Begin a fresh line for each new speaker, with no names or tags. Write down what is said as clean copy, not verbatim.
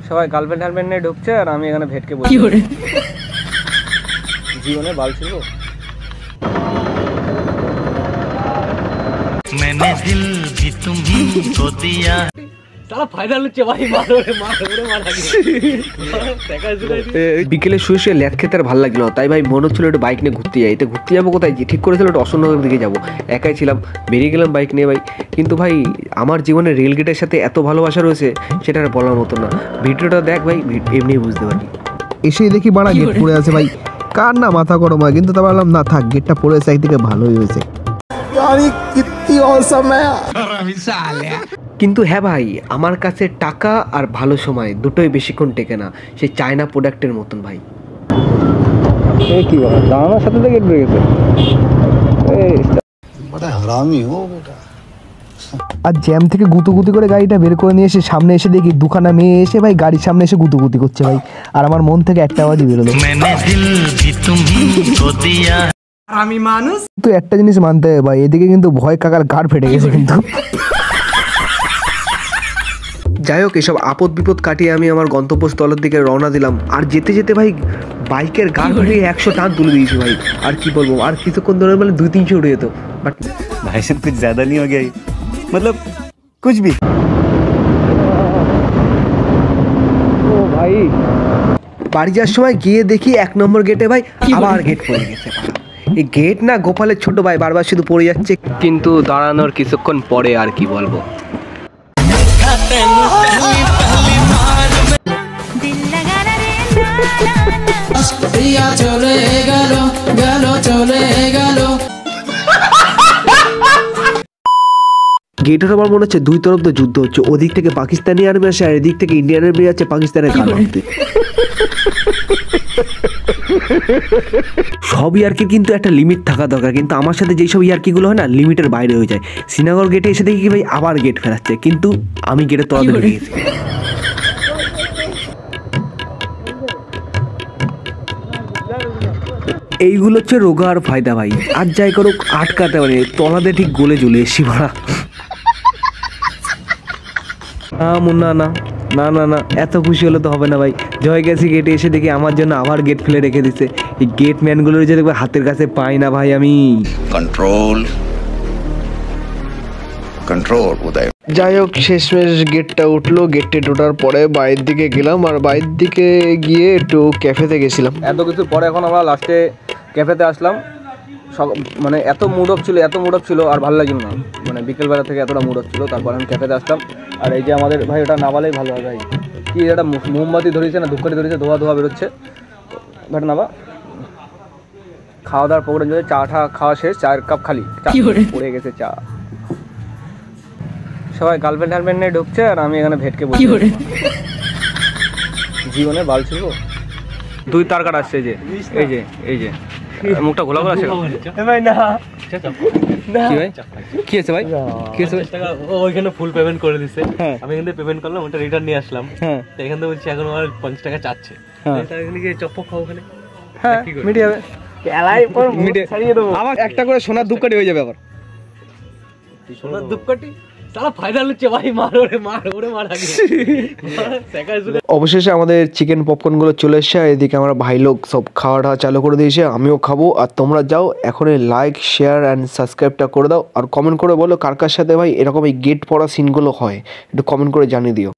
সবাই গার্লফ্রেন্ড টার্লফ্রেন্ড নিয়ে ঢুকছে আর আমি এখানে ভেটকে বসে জীবনে বাল ছিল। मैंने दिल भी तुमको दिया साला फायदा লুচ্ছে ভাই মারো রে মারো রে মারা বিকেলে শুয়ে শুয়ে ল্যাট খেতে আর ভালো লাগলো, তাই ভাই মনে হচ্ছিল একটু বাইক নিয়ে ঘুরতে যাই। তো ঘুরতে যাবো কোথায়, ঠিক করেছিল একটু অশোকনগরের দিকে যাবো। একাই ছিলাম, বেরিয়ে গেলাম বাইক নিয়ে ভাই। কিন্তু ভাই আমার জীবনে রেলগেটের সাথে এত ভালোবাসা রয়েছে সেটা আর বলার মতো না। ভিডিওটা দেখ ভাই, এমনি বুঝতে পারবি।
এসেই দেখি বাড়া গেট পড়ে আছে ভাই, কার না মাথা গরম হয়। কিন্তু তা ভাবলাম না থাক, গেটটা পড়ে আছে একদিকে ভালোই হয়েছে।
কিন্তু হ্যাঁ ভাই, আমার কাছে টাকা আর ভালো সময় দুটোই বেশিক্ষণ টেকে না, সেই চায়না প্রোডাক্টের মতন ভাই। কি বলা দাঁড়ানোর সাথে তো গেট পড়ে গেছে।
আর জ্যাম থেকে গুতুগুতি করে গাড়িটা বের করে নিয়ে এসে সামনে এসে দেখি দুখানা মেয়ে এসে ভাই গাড়ির সামনে এসে গুতুগুতি করছে ভাই। আর আমার মন থেকে একটা আওয়াজই বেরোলো, আমি মানুষ। তো একটা জিনিস মানতে হবে ভাই, এদিকে কিন্তু ভয় কাকার গাড় ফেটে গেছে কিন্তু।
যাই হোক, এসব আপদ বিপদ কাটিয়ে আমি আমার গন্তব্যস্থলের দিকে রওনা দিলাম। আর যেতে যেতে ভাই বাইকের গাড় ফেটে 100 টান তুলে দিয়েছি ভাই। আর কি বলবো, আর কিছুক্ষণ ধরে মানে 2-300 উঠে যেত। বাট
भाई साहब कुछ ज्यादा नहीं हो गया, मतलब कुछ भी।
ও ভাই বাড়ি যাওয়ার সময় গিয়ে দেখি 1 নম্বর গেটে ভাই আবার গেট পড়ে গেছে। এই গেট না গোপালের ছোট ভাই, বারবার শুধু পড়ে যাচ্ছে। কিন্তু দাঁড়ানোর কিছুক্ষণ পরে আর কি বলবো। গেটের আমার মনে হচ্ছে দুই তরফ তো যুদ্ধ হচ্ছে, ওদিক থেকে পাকিস্তানি আর্মি আসে আর এদিক থেকে ইন্ডিয়ান আর্মি আছে পাকিস্তানের গান মারতে। সব ইয়ার্কি কিন্তু একটা লিমিট থাকা দরকার, কিন্তু আমার সাথে যেসব ইয়ার্কিগুলো হয় না লিমিটের বাইরে হয়ে যায়। শ্রীনগর গেটে এসে দেখি ভাই আবার গেট ফেরাচ্ছে, কিন্তু আমি গেটের তলাতে ঢুকে গেছি। এইগুলো হচ্ছে রোগা আর ফায়দা ভাই। আর যাই করুক আটকাতে পারে, তলাতে ঠিক গলে চলে এসছি ভাড়া। না না না না না, এত খুশি হলে তো হবে না ভাই। জয় গেছি গেটে এসে দেখি আমার জন্য আবার গেট ফেলে রেখে দিছে। এই গেট ম্যানগুলোর যে দেখবে হাতের কাছে পাই না ভাই আমি।
कंट्रोल कंट्रोल उदय।
যাই হোক শেষমেশ গেটটা উঠলো। গেটে ওঠার পরে বাইরের দিকে গেলাম, আর বাইরের দিকে গিয়ে একটু ক্যাফেতে গেছিলাম। এত কিছুর পরে এখন আমরা লাস্টে ক্যাফেতে আসলাম। সব মানে এত মুড অফ ছিল আর ভালো লাগছিল না, মানে বিকেলবেলা থেকে এতটা মুড অফ ছিল। তারপর আমি ক্যাফেতে আসলাম। আর এই যে আমাদের ভাই ওটা না বলেই ভালো হয় ভাই, কি এটা মোমবাতি ধরেছে না ধূপকাঠি ধরেছে, ধোয়া বেরোচ্ছে। ভাট না বা খাওয়া দাওয়ার প্রোগ্রাম চলে, চা খাওয়া শেষ, চায়ের কাপ খালি, পড়ে গেছে চা। সবাই গার্লফ্রেন্ড টার্লফ্রেন্ড নিয়ে ঢুকছে আর আমি এখানে ভেটকে বসে জীবনে বাল ছিল। 2 তার কাট আসছে, এই যে মুখটা ঘোলা আছে ভাই। না কি ভাই কি আছে ভাই, কি আছে
ওইখানে ফুল পেমেন্ট করে দিছে। আমি এখান থেকে পেমেন্ট করলাম, ওটা রিটার্ন নিয়ে আসলাম। এখান থেকে বলছি এখন আমার 50 টাকা চাচ্ছে। চপ্পক খাও ওখানে,
হ্যাঁ মিটে যাবে। আমার একটা করে সোনার ধূপকাঠি হয়ে যাবে। আবার
সোনার ধূপকাঠি সালা ফায়দা লুচ্ছে ভাই, মারো রে মারা।
অবশেষে আমাদের চিকেন পপকর্নগুলো চলে এসছে। এদিকে আমরা ভাই লোক সব খাওয়া চালু করে দিয়েছে, আমিও খাবো। আর তোমরা যাও এখনই লাইক শেয়ার অ্যান্ড সাবস্ক্রাইবটা করে দাও। আর কমেন্ট করে বলো কার কার সাথে ভাই এরকম এই গেট পড়া সিনগুলো হয়, একটু কমেন্ট করে জানিয়ে দিও।